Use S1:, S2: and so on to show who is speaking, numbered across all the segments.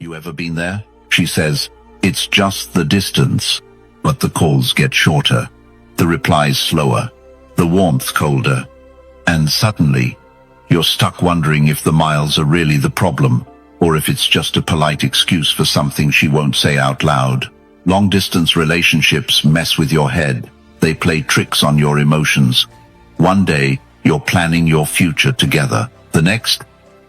S1: You ever been there? She says, it's just the distance. But the calls get shorter, the replies slower, the warmth colder. And suddenly, you're stuck wondering if the miles are really the problem, or if it's just a polite excuse for something she won't say out loud. Long-distance relationships mess with your head. They play tricks on your emotions. One day, you're planning your future together. The next,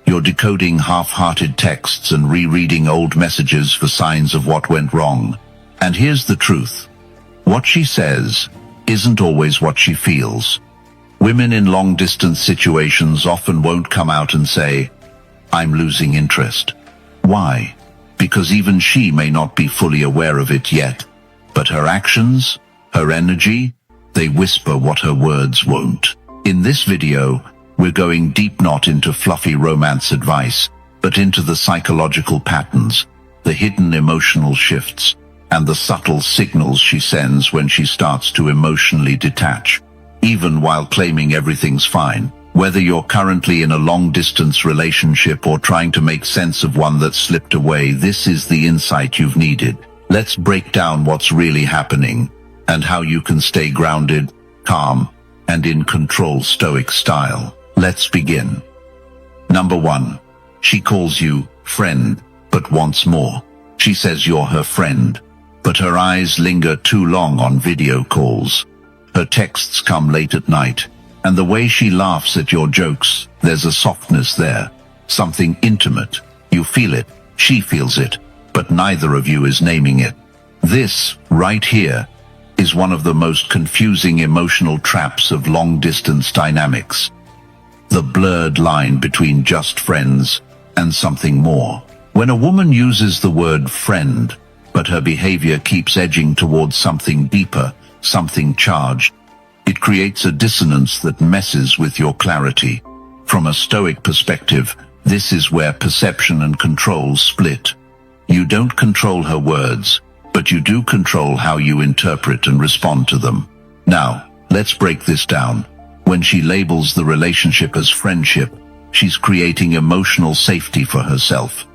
S1: you're decoding half-hearted texts and rereading old messages for signs of what went wrong. And here's the truth. What she says isn't always what she feels. Women in long-distance situations often won't come out and say, I'm losing interest. Why? Because even she may not be fully aware of it yet. But her actions, her energy, they whisper what her words won't. In this video, we're going deep not into fluffy romance advice, but into the psychological patterns, the hidden emotional shifts, and the subtle signals she sends when she starts to emotionally detach, even while claiming everything's fine. Whether you're currently in a long-distance relationship or trying to make sense of one that slipped away, this is the insight you've needed. Let's break down what's really happening and how you can stay grounded, calm, and in control Stoic style. Let's begin. Number 1. She calls you friend, but wants more. She says you're her friend, but her eyes linger too long on video calls. Her texts come late at night, and the way she laughs at your jokes, there's a softness there, something intimate. You feel it, she feels it, but neither of you is naming it. This, right here, is one of the most confusing emotional traps of long-distance dynamics. The blurred line between just friends and something more. When a woman uses the word friend, but her behavior keeps edging towards something deeper, something charged, it creates a dissonance that messes with your clarity. From a Stoic perspective, this is where perception and control split. You don't control her words, but you do control how you interpret and respond to them. Now, let's break this down. When she labels the relationship as friendship, she's creating emotional safety for herself.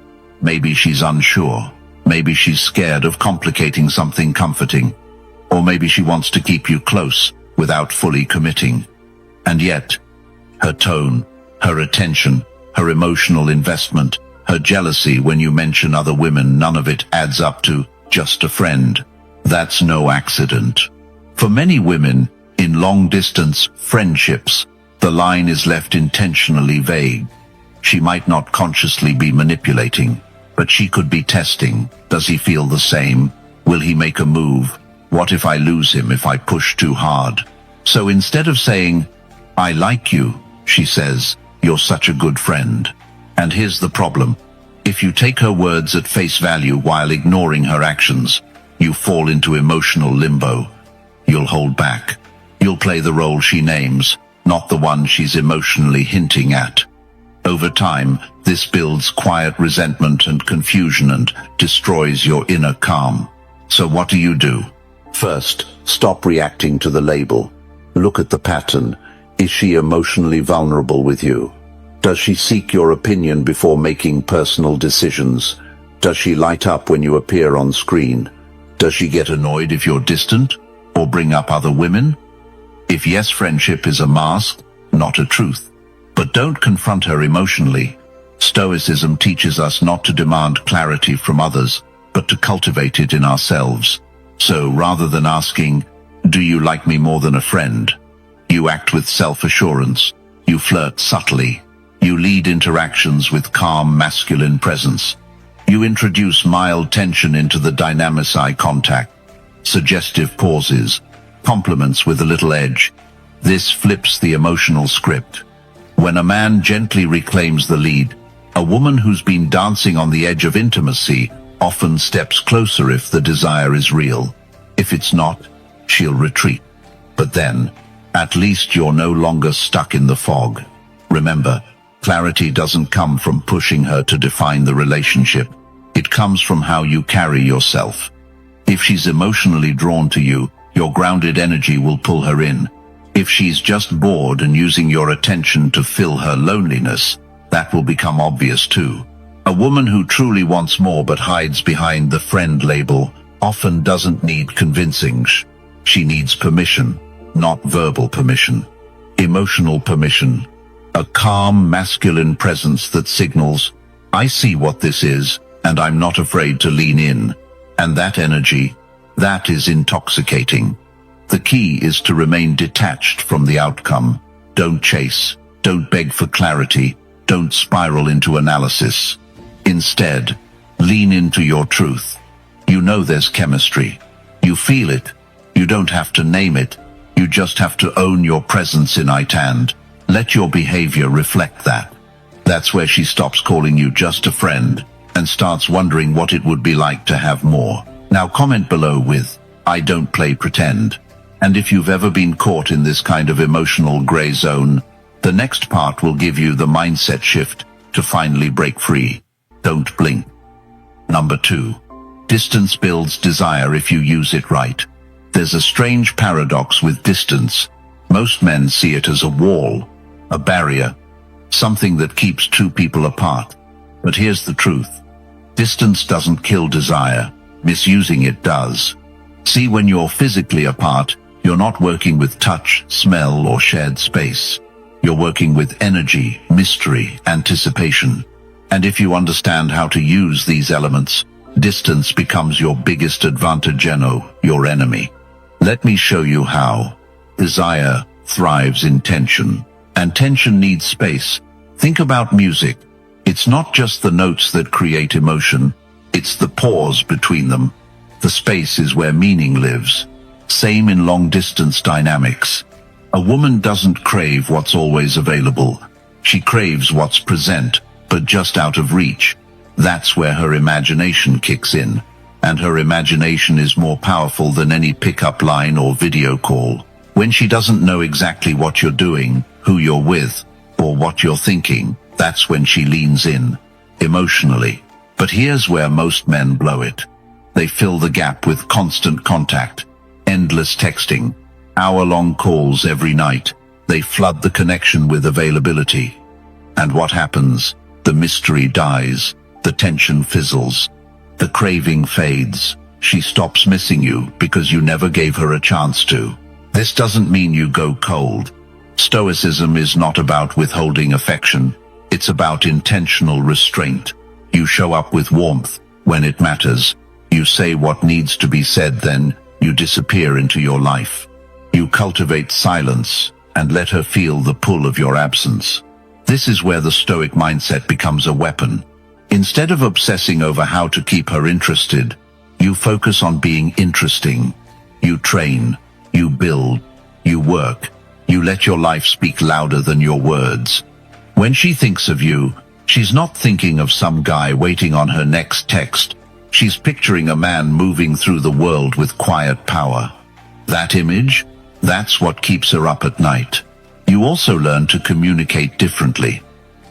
S1: Maybe she's unsure. Maybe she's scared of complicating something comforting. Or maybe she wants to keep you close without fully committing. And yet, her tone, her attention, her emotional investment, her jealousy when you mention other women, none of it adds up to just a friend. That's no accident. For many women, in long-distance friendships, the line is left intentionally vague. She might not consciously be manipulating, but she could be testing. Does he feel the same? Will he make a move? What if I lose him if I push too hard? So instead of saying, I like you, she says, you're such a good friend. And here's the problem. If you take her words at face value while ignoring her actions, you fall into emotional limbo. You'll hold back. You'll play the role she names, not the one she's emotionally hinting at. Over time, this builds quiet resentment and confusion and destroys your inner calm. So what do? First, stop reacting to the label. Look at the pattern. Is she emotionally vulnerable with you? Does she seek your opinion before making personal decisions? Does she light up when you appear on screen? Does she get annoyed if you're distant or bring up other women? If yes, friendship is a mask, not a truth. But don't confront her emotionally. Stoicism teaches us not to demand clarity from others, but to cultivate it in ourselves. So rather than asking, do you like me more than a friend? You act with self-assurance. You flirt subtly. You lead interactions with calm masculine presence. You introduce mild tension into the dynamic eye contact, suggestive pauses, compliments with a little edge. This flips the emotional script. When a man gently reclaims the lead, a woman who's been dancing on the edge of intimacy often steps closer if the desire is real. If it's not, she'll retreat. But then, at least you're no longer stuck in the fog. Remember, clarity doesn't come from pushing her to define the relationship. It comes from how you carry yourself. If she's emotionally drawn to you, your grounded energy will pull her in. If she's just bored and using your attention to fill her loneliness, that will become obvious too. A woman who truly wants more but hides behind the friend label often doesn't need convincing. She needs permission, not verbal permission. Emotional permission. A calm, masculine presence that signals, I see what this is, and I'm not afraid to lean in. And that energy, that is intoxicating. The key is to remain detached from the outcome. Don't chase, don't beg for clarity, don't spiral into analysis. Instead, lean into your truth. You know there's chemistry. You feel it. You don't have to name it. You just have to own your presence in it and let your behavior reflect that. That's where she stops calling you just a friend and starts wondering what it would be like to have more. Now comment below with, I don't play pretend. And if you've ever been caught in this kind of emotional gray zone, the next part will give you the mindset shift to finally break free. Don't blink. Number 2. Distance builds desire if you use it right. There's a strange paradox with distance. Most men see it as a wall, a barrier, something that keeps two people apart. But here's the truth. Distance doesn't kill desire. Misusing it does. See, when you're physically apart, you're not working with touch, smell, or shared space. You're working with energy, mystery, anticipation. And if you understand how to use these elements, distance becomes your biggest advantage, your enemy. Let me show you how. Desire thrives in tension, and tension needs space. Think about music. It's not just the notes that create emotion, it's the pause between them. The space is where meaning lives. Same in long-distance dynamics. A woman doesn't crave what's always available. She craves what's present, but just out of reach. That's where her imagination kicks in. And her imagination is more powerful than any pickup line or video call. When she doesn't know exactly what you're doing, who you're with, or what you're thinking, that's when she leans in, emotionally. But here's where most men blow it. They fill the gap with constant contact, endless texting, hour-long calls every night. They flood the connection with availability. And what happens? The mystery dies, the tension fizzles, the craving fades. She stops missing you because you never gave her a chance to. This doesn't mean you go cold. Stoicism is not about withholding affection. It's about intentional restraint. You show up with warmth when it matters. You say what needs to be said, then you disappear into your life. You cultivate silence and let her feel the pull of your absence. This is where the Stoic mindset becomes a weapon. Instead of obsessing over how to keep her interested, you focus on being interesting. You train, you build, you work, you let your life speak louder than your words. When she thinks of you, she's not thinking of some guy waiting on her next text. She's picturing a man moving through the world with quiet power. That image, that's what keeps her up at night. You also learn to communicate differently.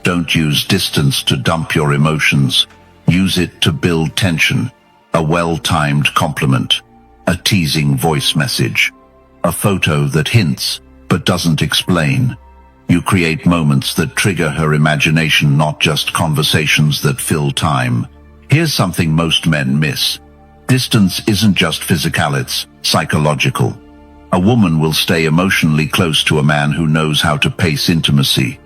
S1: Don't use distance to dump your emotions. Use it to build tension. A well-timed compliment. A teasing voice message. A photo that hints, but doesn't explain. You create moments that trigger her imagination, not just conversations that fill time. Here's something most men miss. Distance isn't just physical, it's psychological. A woman will stay emotionally close to a man who knows how to pace intimacy.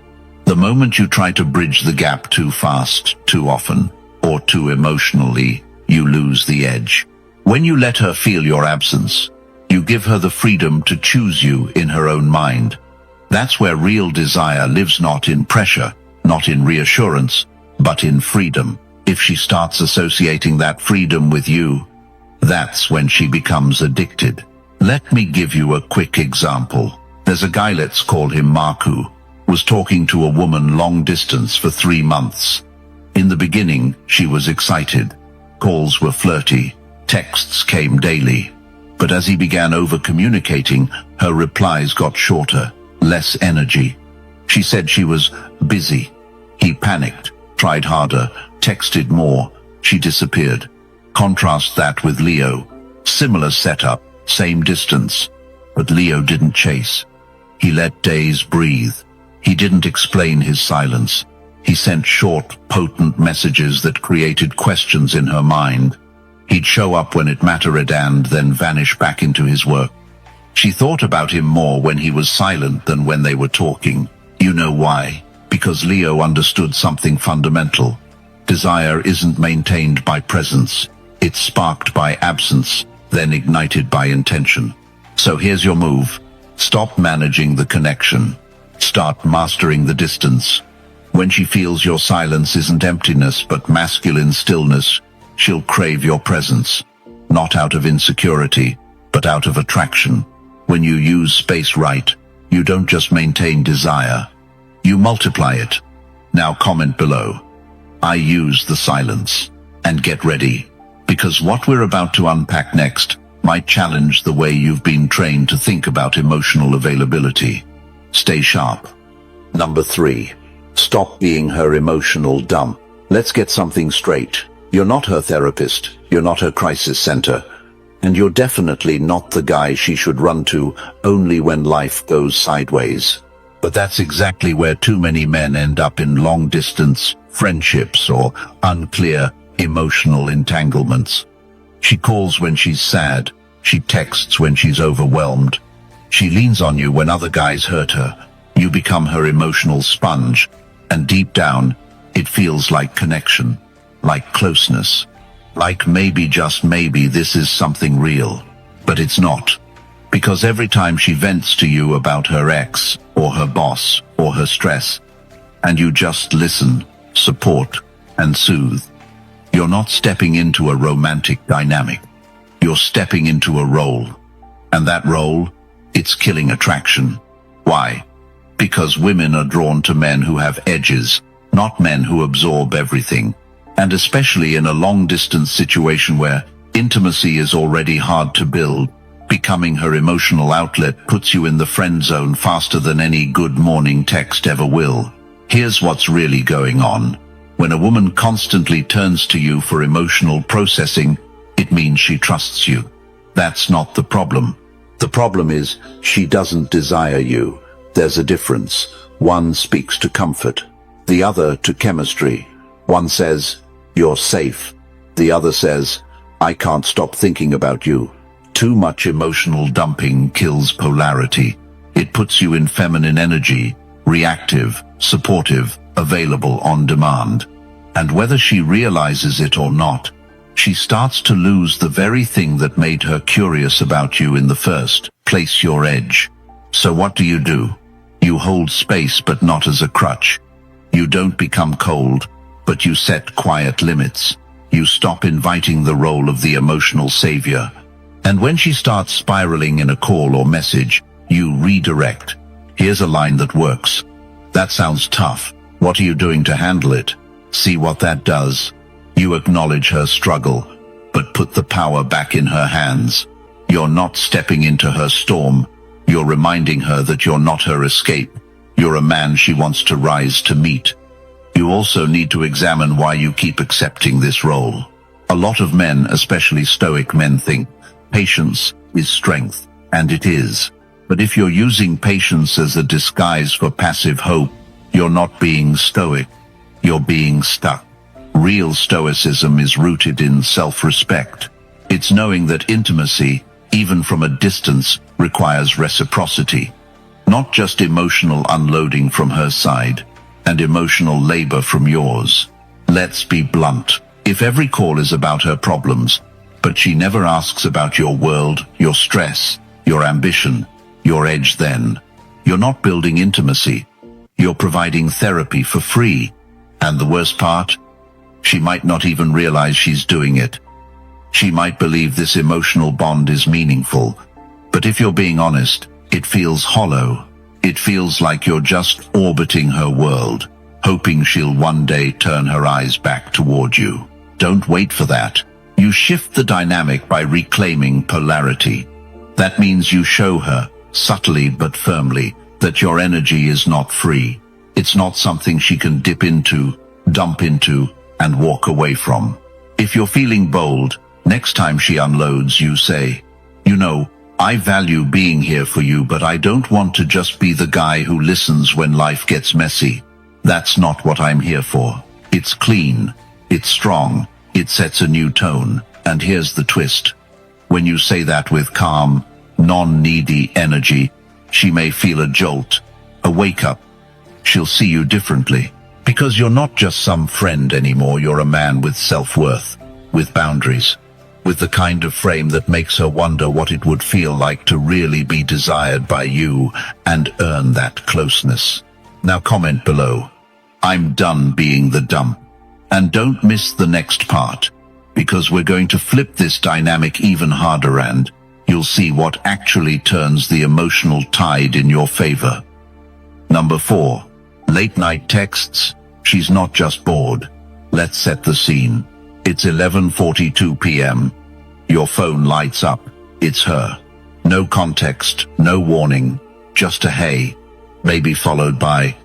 S1: The moment you try to bridge the gap too fast, too often, or too emotionally, you lose the edge. When you let her feel your absence, you give her the freedom to choose you in her own mind. That's where real desire lives, not in pressure, not in reassurance, but in freedom. If she starts associating that freedom with you, that's when she becomes addicted. Let me give you a quick example. There's a guy, let's call him Mark, who was talking to a woman long distance for 3 months. In the beginning, she was excited. Calls were flirty. Texts came daily. But as he began over-communicating, her replies got shorter, less energy. She said she was busy. He panicked, tried harder, texted more. She disappeared. Contrast that with Leo. Similar setup, same distance. But Leo didn't chase. He let days breathe. He didn't explain his silence. He sent short, potent messages that created questions in her mind. He'd show up when it mattered and then vanish back into his work. She thought about him more when he was silent than when they were talking. You know why? Because Leo understood something fundamental. Desire isn't maintained by presence. It's sparked by absence, then ignited by intention. So here's your move. Stop managing the connection. Start mastering the distance. When she feels your silence isn't emptiness but masculine stillness, she'll crave your presence. Not out of insecurity, but out of attraction. When you use space right, you don't just maintain desire. You multiply it. Now comment below. I use the silence. And get ready, because what we're about to unpack next might challenge the way you've been trained to think about emotional availability. Stay sharp. Number 3. Stop being her emotional dump. Let's get something straight. You're not her therapist. You're not her crisis center. And you're definitely not the guy she should run to only when life goes sideways. But that's exactly where too many men end up in long-distance friendships or unclear emotional entanglements. She calls when she's sad. She texts when she's overwhelmed. She leans on you when other guys hurt her. You become her emotional sponge, and deep down, it feels like connection, like closeness, like maybe, just maybe, this is something real. But it's not. Because every time she vents to you about her ex, or her boss, or her stress, and you just listen, support, and soothe, you're not stepping into a romantic dynamic. You're stepping into a role. And that role, it's killing attraction. Why? Because women are drawn to men who have edges, not men who absorb everything. And especially in a long-distance situation where intimacy is already hard to build, becoming her emotional outlet puts you in the friend zone faster than any good morning text ever will. Here's what's really going on. When a woman constantly turns to you for emotional processing, it means she trusts you. That's not the problem. The problem is she doesn't desire you. There's a difference. One speaks to comfort, the other to chemistry. One says, "You're safe." The other says, "I can't stop thinking about you." Too much emotional dumping kills polarity. It puts you in feminine energy, reactive, supportive, available on demand. And whether she realizes it or not, she starts to lose the very thing that made her curious about you in the first place, your edge. So what do? You hold space, but not as a crutch. You don't become cold, but you set quiet limits. You stop inviting the role of the emotional savior. And when she starts spiraling in a call or message, you redirect. Here's a line that works. "That sounds tough. What are you doing to handle it?" See what that does? You acknowledge her struggle, but put the power back in her hands. You're not stepping into her storm. You're reminding her that you're not her escape. You're a man she wants to rise to meet. You also need to examine why you keep accepting this role. A lot of men, especially Stoic men, think patience is strength, and it is. But if you're using patience as a disguise for passive hope, you're not being stoic. You're being stuck. Real stoicism is rooted in self-respect. It's knowing that intimacy, even from a distance, requires reciprocity. Not just emotional unloading from her side, and emotional labor from yours. Let's be blunt. If every call is about her problems, but she never asks about your world, your stress, your ambition, your edge, then you're not building intimacy. You're providing therapy for free. And the worst part? She might not even realize she's doing it. She might believe this emotional bond is meaningful. But if you're being honest, it feels hollow. It feels like you're just orbiting her world, hoping she'll one day turn her eyes back toward you. Don't wait for that. You shift the dynamic by reclaiming polarity. That means you show her, subtly but firmly, that your energy is not free. It's not something she can dip into, dump into, and walk away from. If you're feeling bold, next time she unloads, you say, "You know, I value being here for you, but I don't want to just be the guy who listens when life gets messy. That's not what I'm here for. It's clean. It's strong. It sets a new tone. And here's the twist. When you say that with calm, non-needy energy, she may feel a jolt, a wake-up. She'll see you differently. Because you're not just some friend anymore, you're a man with self-worth, with boundaries, with the kind of frame that makes her wonder what it would feel like to really be desired by you and earn that closeness. Now comment below. I'm done being the dump. And don't miss the next part, because we're going to flip this dynamic even harder and you'll see what actually turns the emotional tide in your favor. Number 4. Late night texts. She's not just bored. Let's set the scene. It's 11:42 p.m. Your phone lights up. It's her. No context, no warning, just a hey, maybe followed by,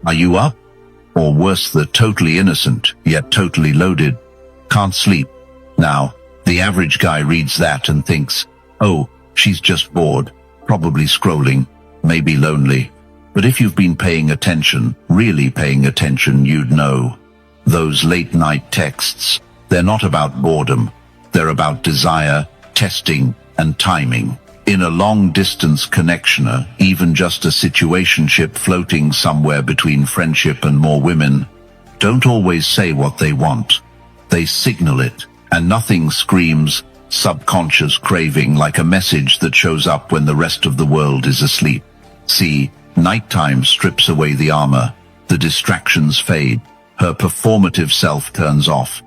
S1: "Are you up?" Or worse, the totally innocent, yet totally loaded, "Can't sleep." Now, the average guy reads that and thinks, oh, she's just bored, probably scrolling, maybe lonely. But if you've been paying attention, really paying attention, you'd know. Those late night texts, they're not about boredom. They're about desire, testing, and timing. In a long-distance connection, even just a situationship floating somewhere between friendship and more women, don't always say what they want. They signal it, and nothing screams subconscious craving like a message that shows up when the rest of the world is asleep. See, nighttime strips away the armor, the distractions fade, her performative self turns off,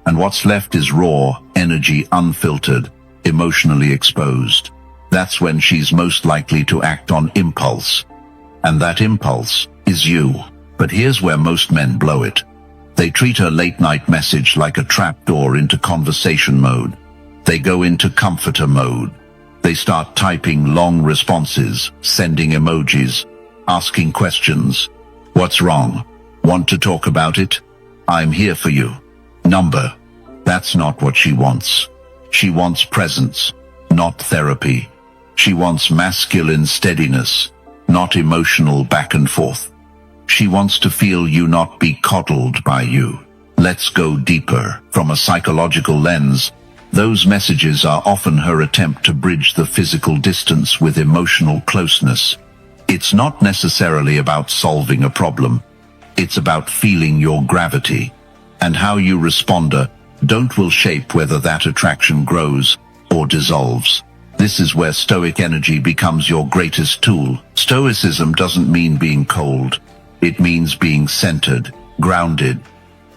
S1: and what's left is raw, energy unfiltered, emotionally exposed. That's when she's most likely to act on impulse. And that impulse is you. But here's where most men blow it. They treat her late-night message like a trapdoor into conversation mode. They go into comforter mode. They start typing long responses, sending emojis, asking questions. What's wrong? Want to talk about it? I'm here for you. Number. That's not what she wants. She wants presence, not therapy. She wants masculine steadiness, not emotional back and forth. She wants to feel you, not be coddled by you. Let's go deeper. From a psychological lens, those messages are often her attempt to bridge the physical distance with emotional closeness. It's not necessarily about solving a problem. It's about feeling your gravity. And how you respond will shape whether that attraction grows or dissolves. This is where Stoic energy becomes your greatest tool. Stoicism doesn't mean being cold. It means being centered, grounded.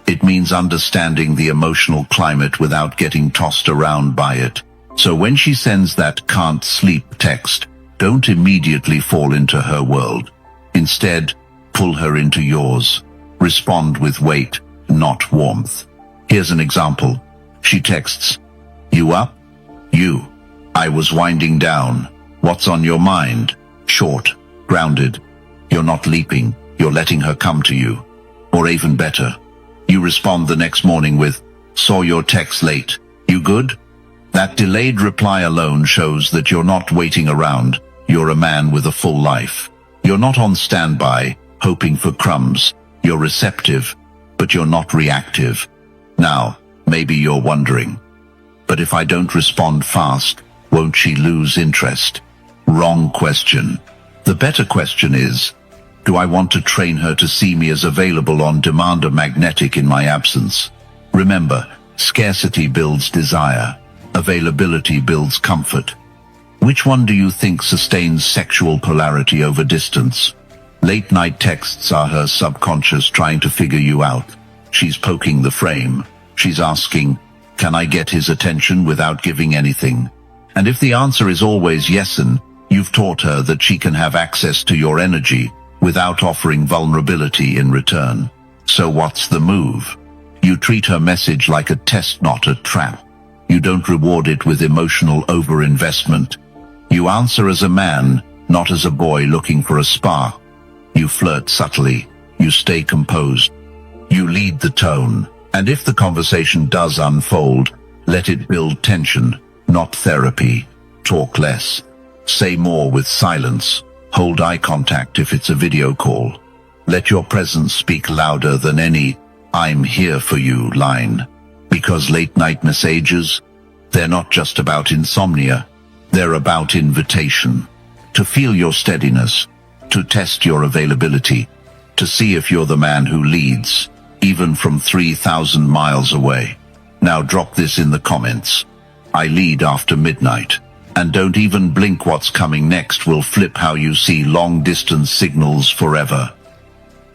S1: It means understanding the emotional climate without getting tossed around by it. So when she sends that "can't sleep" text, don't immediately fall into her world. Instead, pull her into yours. Respond with weight, not warmth. Here's an example. She texts, "You up?" "You. I was winding down. What's on your mind?" Short, grounded. You're not leaping, you're letting her come to you. Or even better, you respond the next morning with, "Saw your text late. You good?" That delayed reply alone shows that you're not waiting around. You're a man with a full life. You're not on standby, hoping for crumbs. You're receptive, but you're not reactive. Now, maybe you're wondering, but if I don't respond fast, won't she lose interest? Wrong question. The better question is, do I want to train her to see me as available on demand or magnetic in my absence? Remember, scarcity builds desire. Availability builds comfort. Which one do you think sustains sexual polarity over distance? Late night texts are her subconscious trying to figure you out. She's poking the frame. She's asking, can I get his attention without giving anything? And if the answer is always yes, and you've taught her that she can have access to your energy without offering vulnerability in return. So what's the move? You treat her message like a test, not a trap. You don't reward it with emotional overinvestment. You answer as a man, not as a boy looking for a spark. You flirt subtly. You stay composed. You lead the tone. And if the conversation does unfold, let it build tension, not therapy. Talk less. Say more with silence. Hold eye contact if it's a video call. Let your presence speak louder than any "I'm here for you" line. Because late-night messages, they're not just about insomnia, they're about invitation. To feel your steadiness, to test your availability, to see if you're the man who leads, even from 3,000 miles away. Now drop this in the comments. I lead after midnight. And don't even blink, what's coming next will flip how you see long-distance signals forever.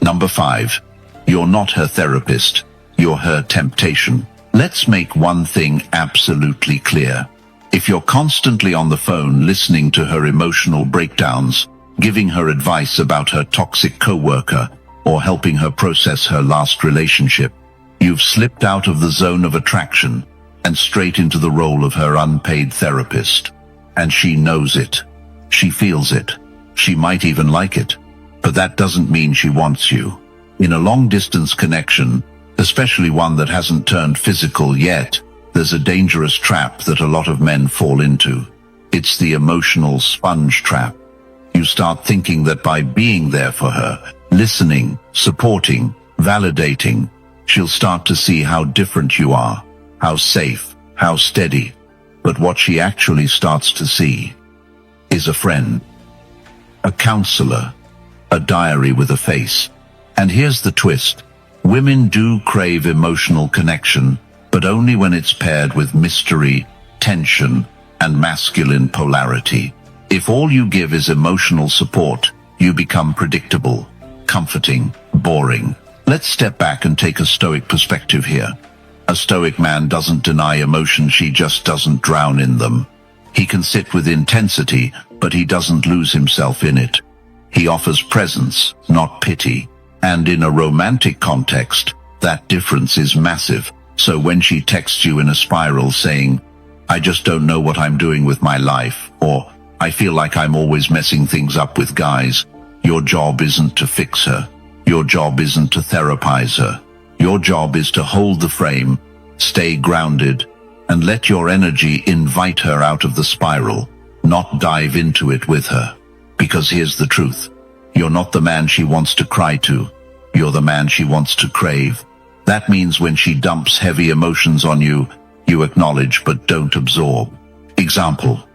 S1: Number 5. You're not her therapist, you're her temptation. Let's make one thing absolutely clear. If you're constantly on the phone listening to her emotional breakdowns, giving her advice about her toxic coworker, or helping her process her last relationship, you've slipped out of the zone of attraction and straight into the role of her unpaid therapist. And she knows it. She feels it. She might even like it. But that doesn't mean she wants you. In a long-distance connection, especially one that hasn't turned physical yet, there's a dangerous trap that a lot of men fall into. It's the emotional sponge trap. You start thinking that by being there for her, listening, supporting, validating, she'll start to see how different you are, how safe, how steady. But what she actually starts to see is a friend, a counselor, a diary with a face. And here's the twist. Women do crave emotional connection, but only when it's paired with mystery, tension, and masculine polarity. If all you give is emotional support, you become predictable, comforting, boring. Let's step back and take a Stoic perspective here. A Stoic man doesn't deny emotion, she just doesn't drown in them. He can sit with intensity, but he doesn't lose himself in it. He offers presence, not pity. And in a romantic context, that difference is massive. So when she texts you in a spiral saying, "I just don't know what I'm doing with my life," or "I feel like I'm always messing things up with guys," your job isn't to fix her. Your job isn't to therapize her. Your job is to hold the frame, stay grounded, and let your energy invite her out of the spiral, not dive into it with her. Because here's the truth. You're not the man she wants to cry to. You're the man she wants to crave. That means when she dumps heavy emotions on you, you acknowledge but don't absorb. Example,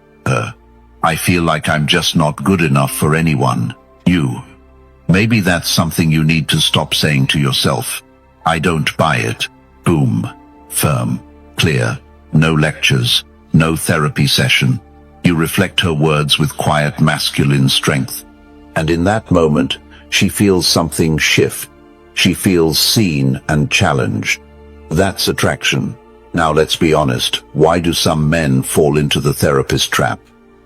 S1: "I feel like I'm just not good enough for anyone." You. Maybe that's something you need to stop saying to yourself. "I don't buy it." Boom. Firm. Clear. No lectures. No therapy session. You reflect her words with quiet masculine strength. And in that moment, she feels something shift. She feels seen and challenged. That's attraction. Now let's be honest. Why do some men fall into the therapist trap?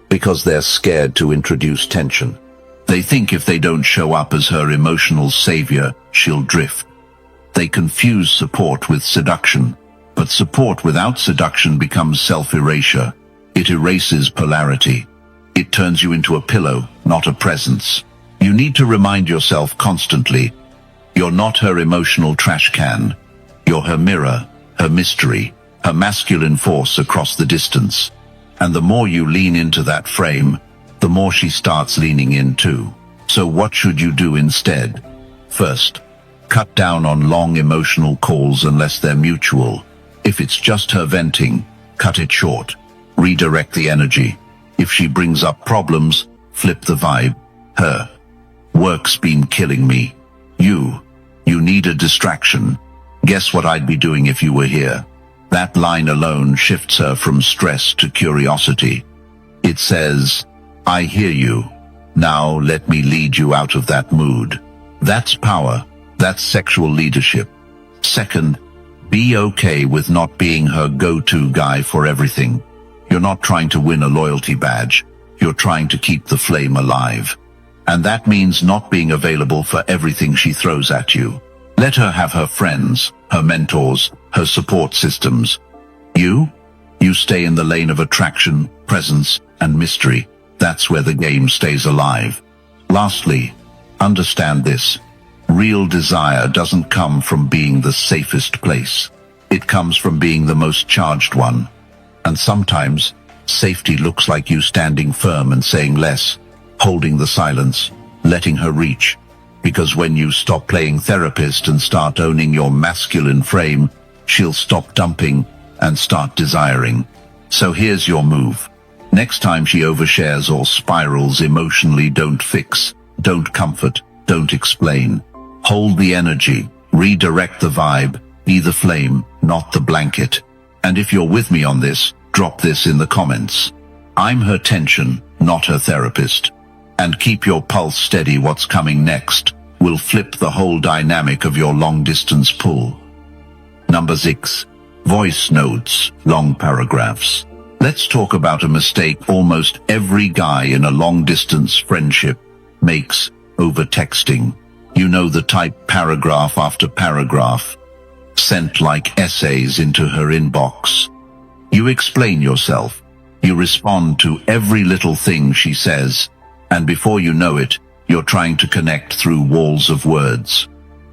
S1: Because they're scared to introduce tension. They think if they don't show up as her emotional savior, she'll drift. They confuse support with seduction. But support without seduction becomes self-erasure. It erases polarity. It turns you into a pillow, not a presence. You need to remind yourself constantly, you're not her emotional trash can. You're her mirror, her mystery, her masculine force across the distance. And the more you lean into that frame, the more she starts leaning in too. So what should you do instead? First, cut down on long emotional calls unless they're mutual. If it's just her venting, cut it short. Redirect the energy. If she brings up problems, flip the vibe. Her. Work's been killing me. You need a distraction. Guess what I'd be doing if you were here? That line alone shifts her from stress to curiosity. It says, "I hear you. Now let me lead you out of that mood." That's power. That's sexual leadership. Second, be okay with not being her go-to guy for everything. You're not trying to win a loyalty badge. You're trying to keep the flame alive. And that means not being available for everything she throws at you. Let her have her friends, her mentors, her support systems. You stay in the lane of attraction, presence, and mystery. That's where the game stays alive. Lastly, understand this. Real desire doesn't come from being the safest place. It comes from being the most charged one. And sometimes, safety looks like you standing firm and saying less, holding the silence, letting her reach. Because when you stop playing therapist and start owning your masculine frame, she'll stop dumping and start desiring. So here's your move. Next time she overshares or spirals emotionally, don't fix, don't comfort, don't explain. Hold the energy, redirect the vibe, be the flame, not the blanket. And if you're with me on this, drop this in the comments. I'm her tension, not her therapist. And keep your pulse steady. What's coming next will flip the whole dynamic of your long-distance pull. Number 6. Voice notes, long paragraphs. Let's talk about a mistake almost every guy in a long-distance friendship makes: over texting. You know, the type paragraph after paragraph, sent like essays into her inbox. You explain yourself. You respond to every little thing she says, and before you know it, you're trying to connect through walls of words.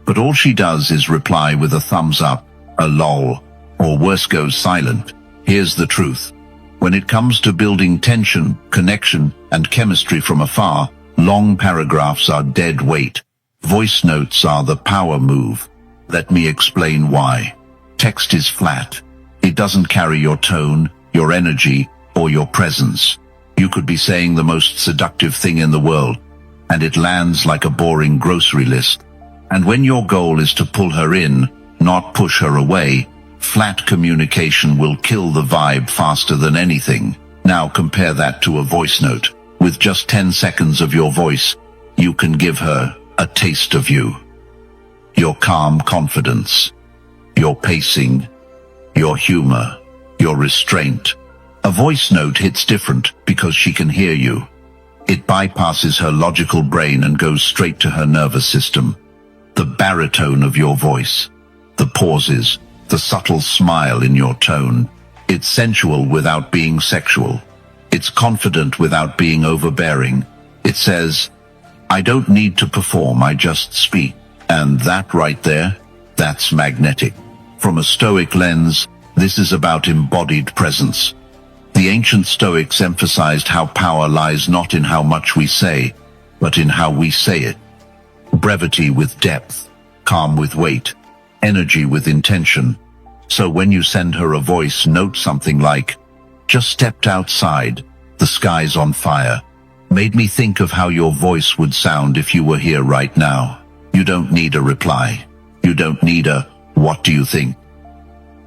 S1: But all she does is reply with a thumbs up, a lol, or worse, goes silent. Here's the truth. When it comes to building tension, connection, and chemistry from afar, long paragraphs are dead weight. Voice notes are the power move. Let me explain why. Text is flat. It doesn't carry your tone, your energy, or your presence. You could be saying the most seductive thing in the world, and it lands like a boring grocery list. And when your goal is to pull her in, not push her away, flat communication will kill the vibe faster than anything. Now compare that to a voice note. With just 10 seconds of your voice, you can give her a taste of you. Your calm confidence, your pacing, your humor, your restraint. A voice note hits different because she can hear you. It bypasses her logical brain and goes straight to her nervous system. The baritone of your voice, the pauses, the subtle smile in your tone. It's sensual without being sexual. It's confident without being overbearing. It says, I don't need to perform, I just speak. And that right there, that's magnetic. From a Stoic lens, this is about embodied presence. The ancient Stoics emphasized how power lies not in how much we say, but in how we say it. Brevity with depth, calm with weight, energy with intention. So when you send her a voice note, something like, just stepped outside, the sky's on fire, made me think of how your voice would sound if you were here right now. You don't need a reply. You don't need a, what do you think?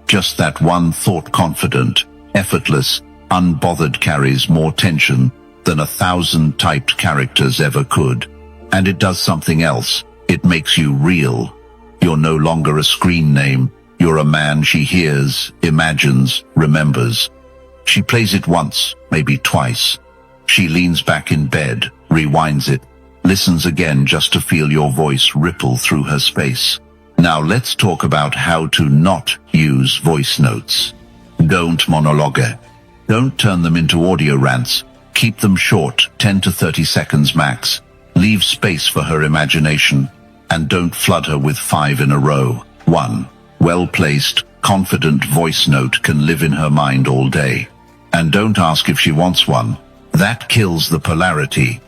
S1: Just that one thought, confident, effortless, unbothered, carries more tension than 1,000 typed characters ever could. And it does something else. It makes you real. You're no longer a screen name. You're a man she hears, imagines, remembers. She plays it once, maybe twice. She leans back in bed, rewinds it, listens again just to feel your voice ripple through her space. Now let's talk about how to not use voice notes. Don't monologue. Don't turn them into audio rants. Keep them short, 10 to 30 seconds max. Leave space for her imagination. And don't flood her with 5 in a row. 1. Well-placed, confident voice note can live in her mind all day. And don't ask if she wants one. That kills the polarity.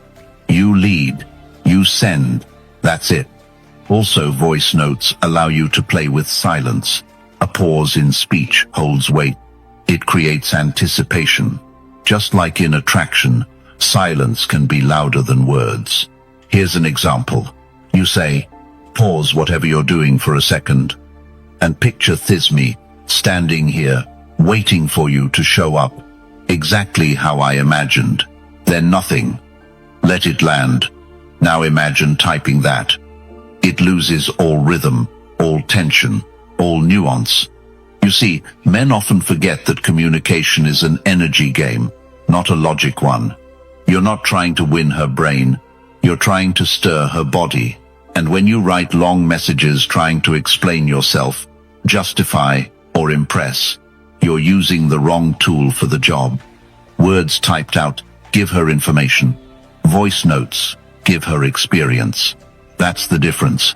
S1: You lead. You send. That's it. Also, voice notes allow you to play with silence. A pause in speech holds weight. It creates anticipation. Just like in attraction, silence can be louder than words. Here's an example. You say, pause whatever you're doing for a second, and picture Thisme standing here, waiting for you to show up. Exactly how I imagined. Then nothing. Let it land. Now imagine typing that. It loses all rhythm, all tension, all nuance. You see, men often forget that communication is an energy game, not a logic one. You're not trying to win her brain. You're trying to stir her body. And when you write long messages trying to explain yourself, justify, or impress, you're using the wrong tool for the job. Words typed out give her information. Voice notes give her experience. That's the difference.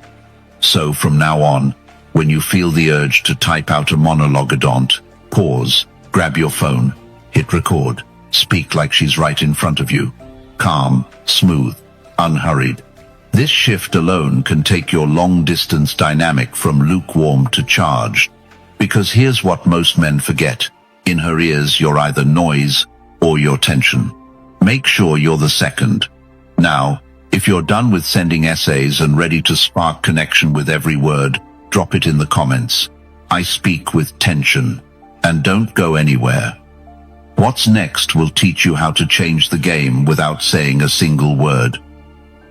S1: So from now on, when you feel the urge to type out a monologue, don't pause, grab your phone, hit record, speak like she's right in front of you. Calm, smooth, unhurried. This shift alone can take your long-distance dynamic from lukewarm to charged. Because here's what most men forget. In her ears, you're either noise or you're tension. Make sure you're the second. Now, if you're done with sending essays and ready to spark connection with every word, drop it in the comments. I speak with tension. And don't go anywhere. What's next will teach you how to change the game without saying a single word.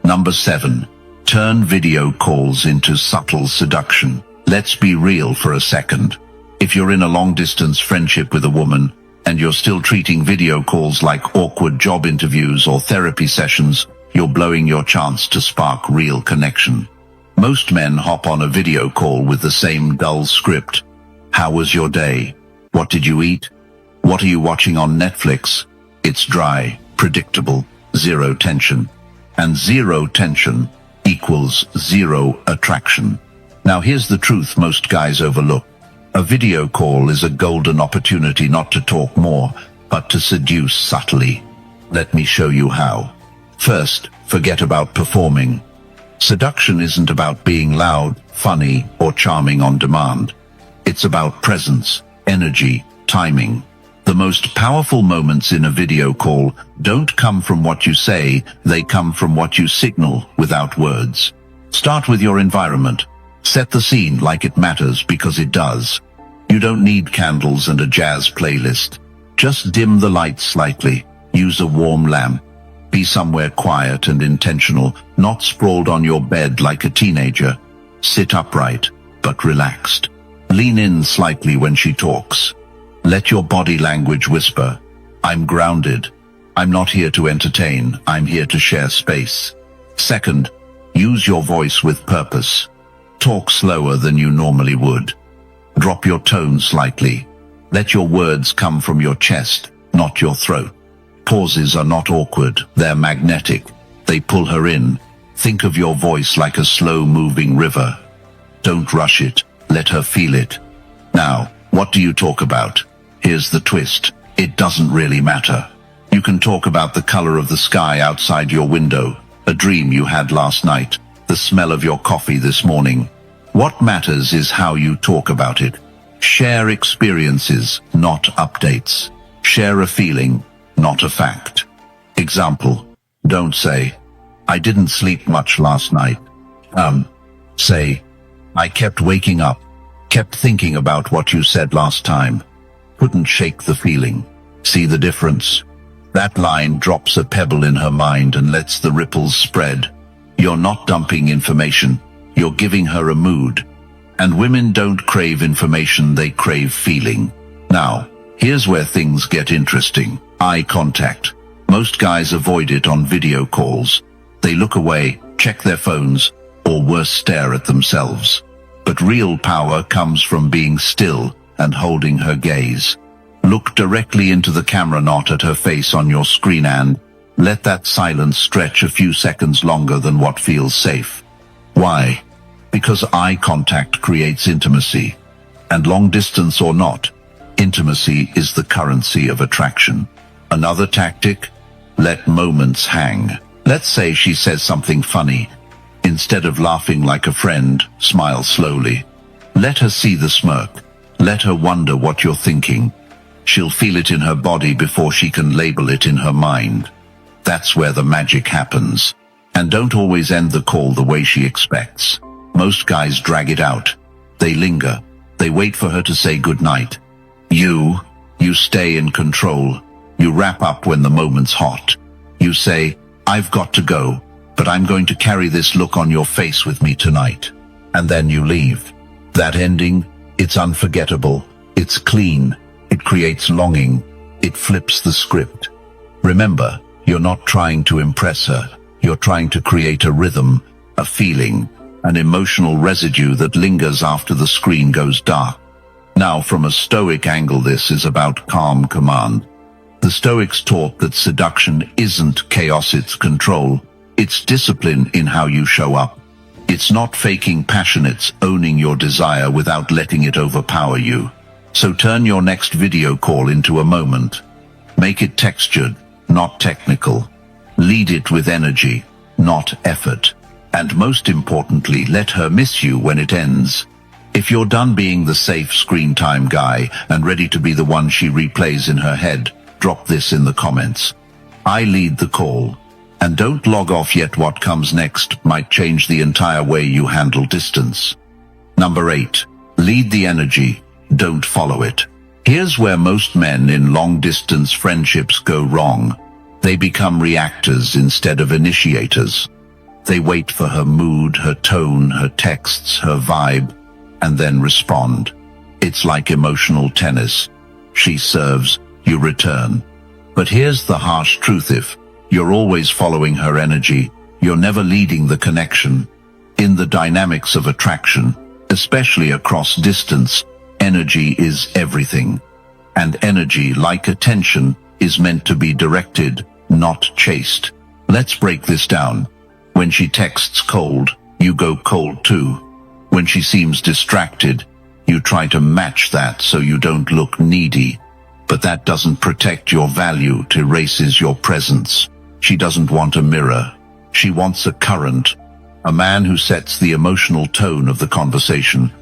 S1: Number 7. Turn video calls into subtle seduction. Let's be real for a second. If you're in a long-distance friendship with a woman, and you're still treating video calls like awkward job interviews or therapy sessions, you're blowing your chance to spark real connection. Most men hop on a video call with the same dull script. How was your day? What did you eat? What are you watching on Netflix? It's dry, predictable, zero tension. And zero tension equals zero attraction. Now here's the truth most guys overlook. A video call is a golden opportunity not to talk more, but to seduce subtly. Let me show you how. First, forget about performing. Seduction isn't about being loud, funny, or charming on demand. It's about presence, energy, timing. The most powerful moments in a video call don't come from what you say, they come from what you signal without words. Start with your environment. Set the scene like it matters because it does. You don't need candles and a jazz playlist. Just dim the lights slightly. Use a warm lamp. Be somewhere quiet and intentional, not sprawled on your bed like a teenager. Sit upright, but relaxed. Lean in slightly when she talks. Let your body language whisper, I'm grounded. I'm not here to entertain, I'm here to share space. Second, use your voice with purpose. Talk slower than you normally would. Drop your tone slightly. Let your words come from your chest, not your throat. Pauses are not awkward, they're magnetic. They pull her in. Think of your voice like a slow-moving river. Don't rush it, let her feel it. Now, what do you talk about? Here's the twist. It doesn't really matter. You can talk about the color of the sky outside your window, a dream you had last night, the smell of your coffee this morning. What matters is how you talk about it. Share experiences, not updates. Share a feeling, not a fact. Example, don't say, I didn't sleep much last night. Say, I kept waking up, kept thinking about what you said last time. Couldn't shake the feeling. See the difference? That line drops a pebble in her mind and lets the ripples spread. You're not dumping information, you're giving her a mood. And women don't crave information, they crave feeling. Now, here's where things get interesting. Eye contact. Most guys avoid it on video calls. They look away, check their phones, or worse, stare at themselves. But real power comes from being still and holding her gaze. Look directly into the camera, not at her face on your screen, and let that silence stretch a few seconds longer than what feels safe. Why? Because eye contact creates intimacy. And long distance or not, intimacy is the currency of attraction. Another tactic? Let moments hang. Let's say she says something funny. Instead of laughing like a friend, smile slowly. Let her see the smirk. Let her wonder what you're thinking. She'll feel it in her body before she can label it in her mind. That's where the magic happens. And don't always end the call the way she expects. Most guys drag it out. They linger. They wait for her to say goodnight. You stay in control. You wrap up when the moment's hot. You say, I've got to go, but I'm going to carry this look on your face with me tonight. And then you leave. That ending, it's unforgettable. It's clean. It creates longing. It flips the script. Remember, you're not trying to impress her. You're trying to create a rhythm, a feeling, an emotional residue that lingers after the screen goes dark. Now, from a Stoic angle, this is about calm command. The Stoics taught that seduction isn't chaos, it's control. It's discipline in how you show up. It's not faking passion, it's owning your desire without letting it overpower you. So turn your next video call into a moment. Make it textured, not technical. Lead it with energy, not effort. And most importantly, let her miss you when it ends. If you're done being the safe screen time guy and ready to be the one she replays in her head, drop this in the comments. I lead the call. And don't log off yet. What comes next might change the entire way you handle distance. Number 8. Lead the energy, don't follow it. Here's where most men in long-distance friendships go wrong. They become reactors instead of initiators. They wait for her mood, her tone, her texts, her vibe, and then respond. It's like emotional tennis. She serves, you return. But here's the harsh truth: if you're always following her energy, you're never leading the connection. In the dynamics of attraction, especially across distance, energy is everything. And energy, like attention, is meant to be directed, not chased. Let's break this down. When she texts cold, you go cold too. When she seems distracted, you try to match that so you don't look needy. But that doesn't protect your value, it erases your presence. She doesn't want a mirror. She wants a current, a man who sets the emotional tone of the conversation.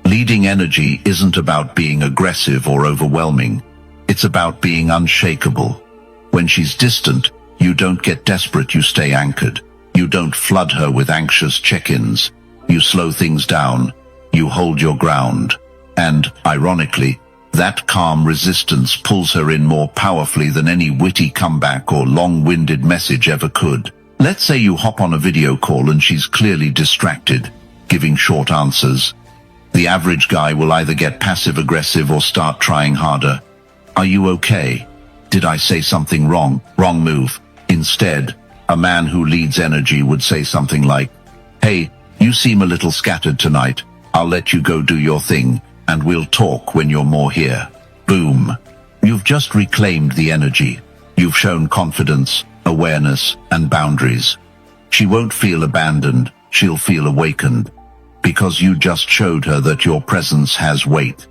S1: Leading energy isn't about being aggressive or overwhelming. It's about being unshakable. When she's distant, you don't get desperate, you stay anchored. You don't flood her with anxious check-ins. You slow things down. You hold your ground. And, ironically, that calm resistance pulls her in more powerfully than any witty comeback or long-winded message ever could. Let's say you hop on a video call and she's clearly distracted, giving short answers. The average guy will either get passive-aggressive or start trying harder. Are you okay? Did I say something wrong? Wrong move. Instead, a man who leads energy would say something like, "Hey, you seem a little scattered tonight. I'll let you go do your thing, and we'll talk when you're more here." Boom. You've just reclaimed the energy. You've shown confidence, awareness, and boundaries. She won't feel abandoned. She'll feel awakened. Because you just showed her that your presence has weight.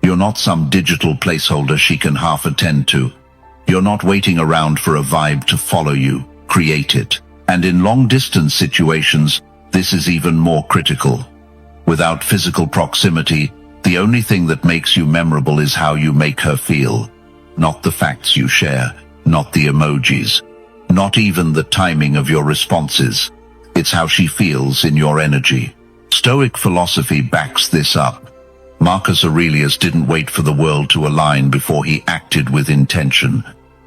S1: You're not some digital placeholder she can half attend to. You're not waiting around for a vibe to follow you. Create it. And in long-distance situations, this is even more critical. Without physical proximity, the only thing that makes you memorable is how you make her feel. Not the facts you share, not the emojis, not even the timing of your responses. It's how she feels in your energy. Stoic philosophy backs this up. Marcus Aurelius didn't wait for the world to align before he acted with intention.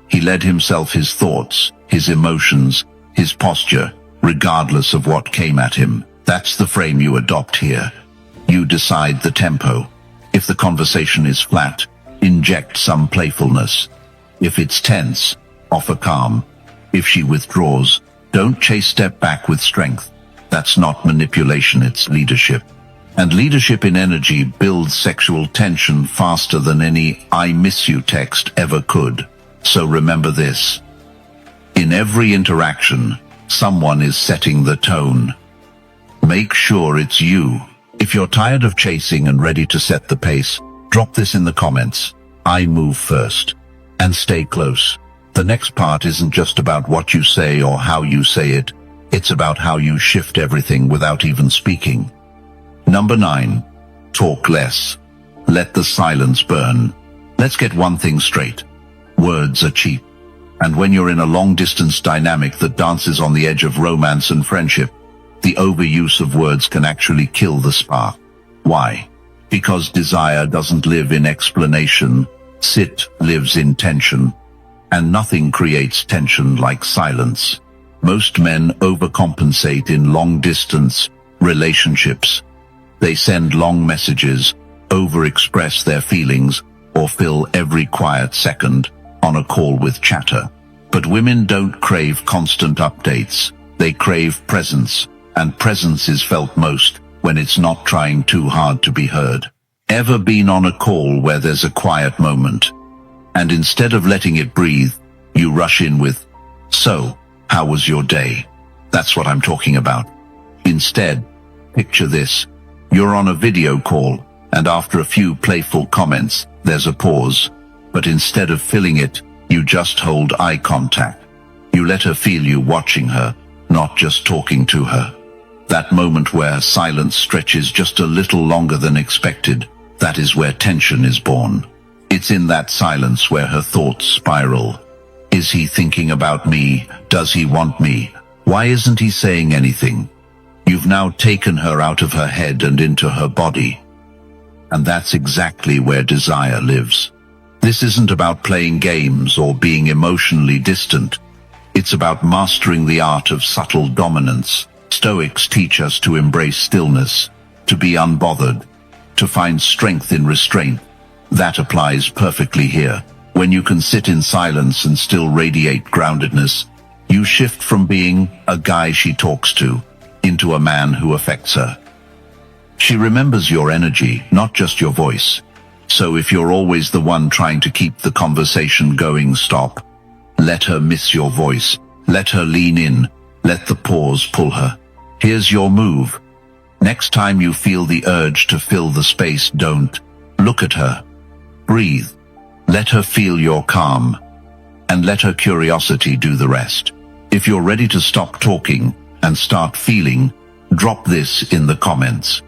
S1: He led himself, his thoughts, his emotions, his posture, regardless of what came at him. That's the frame you adopt here. You decide the tempo. If the conversation is flat, inject some playfulness. If it's tense, offer calm. If she withdraws, don't chase, step back with strength. That's not manipulation, it's leadership. And leadership in energy builds sexual tension faster than any "I miss you" text ever could. So remember this. In every interaction, someone is setting the tone. Make sure it's you. If you're tired of chasing and ready to set the pace, drop this in the comments. I move first. And stay close. The next part isn't just about what you say or how you say it. It's about how you shift everything without even speaking. Number 9. Talk less. Let the silence burn. Let's get one thing straight. Words are cheap. And when you're in a long-distance dynamic that dances on the edge of romance and friendship, the overuse of words can actually kill the spark. Why? Because desire doesn't live in explanation. It lives in tension. And nothing creates tension like silence. Most men overcompensate in long-distance relationships. They send long messages, overexpress their feelings, or fill every quiet second on a call with chatter. But women don't crave constant updates. They crave presence, and presence is felt most when it's not trying too hard to be heard. Ever been on a call where there's a quiet moment, and instead of letting it breathe, you rush in with, "So, how was your day?" That's what I'm talking about. Instead, picture this. You're on a video call, and after a few playful comments, there's a pause. But instead of filling it, you just hold eye contact. You let her feel you watching her, not just talking to her. That moment where silence stretches just a little longer than expected, that is where tension is born. It's in that silence where her thoughts spiral. Is he thinking about me? Does he want me? Why isn't he saying anything? You've now taken her out of her head and into her body. And that's exactly where desire lives. This isn't about playing games or being emotionally distant. It's about mastering the art of subtle dominance. Stoics teach us to embrace stillness, to be unbothered, to find strength in restraint. That applies perfectly here. When you can sit in silence and still radiate groundedness, you shift from being a guy she talks to into a man who affects her. She remembers your energy, not just your voice. So if you're always the one trying to keep the conversation going, stop. Let her miss your voice. Let her lean in. Let the pause pull her. Here's your move. Next time you feel the urge to fill the space, don't. Look at her. Breathe. Let her feel your calm. And let her curiosity do the rest. If you're ready to stop talking and start feeling, drop this in the comments.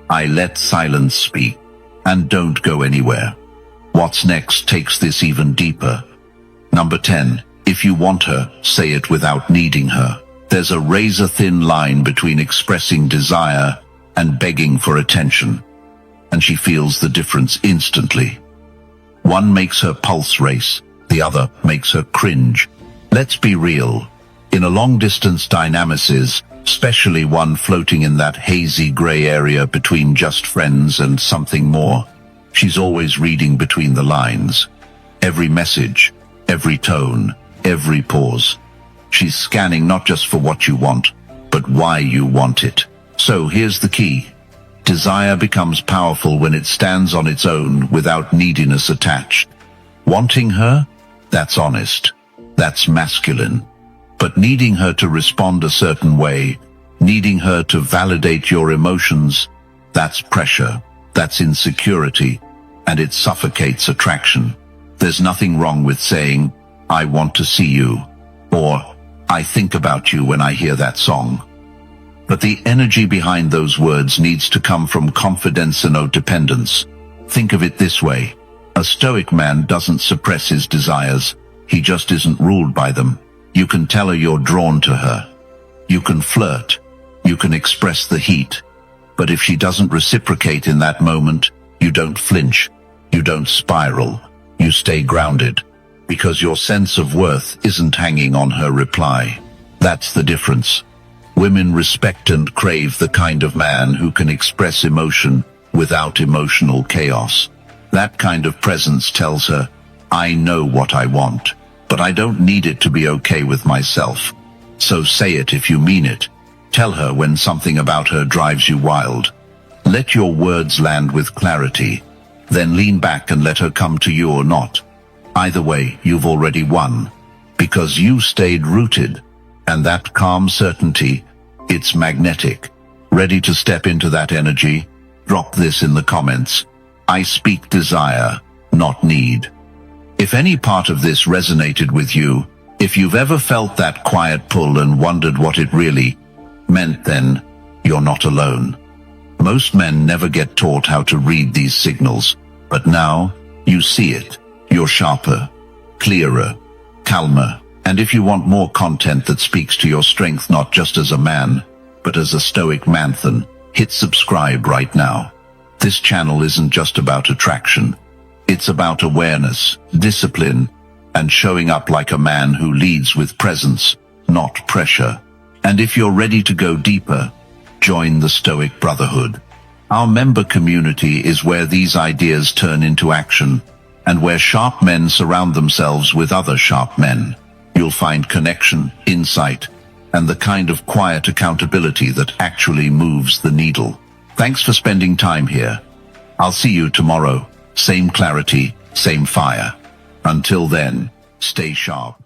S1: I let silence speak. And don't go anywhere. What's next takes this even deeper. Number 10. If you want her, say it without needing her. There's a razor-thin line between expressing desire and begging for attention. And she feels the difference instantly. One makes her pulse race, the other makes her cringe. Let's be real. In a long-distance dynamics, especially one floating in that hazy gray area between just friends and something more, she's always reading between the lines. Every message, every tone, every pause. She's scanning not just for what you want, but why you want it. So here's the key. Desire becomes powerful when it stands on its own without neediness attached. Wanting her? That's honest. That's masculine. But needing her to respond a certain way, needing her to validate your emotions, that's pressure, that's insecurity, and it suffocates attraction. There's nothing wrong with saying, I want to see you, or I think about you when I hear that song. But the energy behind those words needs to come from confidence and no dependence. Think of it this way. A stoic man doesn't suppress his desires, he just isn't ruled by them. You can tell her you're drawn to her. You can flirt. You can express the heat. But if she doesn't reciprocate in that moment, you don't flinch. You don't spiral. You stay grounded. Because your sense of worth isn't hanging on her reply. That's the difference. Women respect and crave the kind of man who can express emotion without emotional chaos. That kind of presence tells her, I know what I want, but I don't need it to be okay with myself. So say it if you mean it. Tell her when something about her drives you wild. Let your words land with clarity. Then lean back and let her come to you or not. Either way, you've already won. Because you stayed rooted. And that calm certainty, it's magnetic. Ready to step into that energy? Drop this in the comments. I speak desire, not need. If any part of this resonated with you, if you've ever felt that quiet pull and wondered what it really meant, then you're not alone. Most men never get taught how to read these signals, but now you see it. You're sharper, clearer, calmer. And if you want more content that speaks to your strength not just as a man, but as a stoic manthan, hit subscribe right now. This channel isn't just about attraction. It's about awareness, discipline, and showing up like a man who leads with presence, not pressure. And if you're ready to go deeper, join the Stoic Brotherhood. Our member community is where these ideas turn into action, and where sharp men surround themselves with other sharp men. You'll find connection, insight, and the kind of quiet accountability that actually moves the needle. Thanks for spending time here. I'll see you tomorrow. Same clarity, same fire. Until then, stay sharp.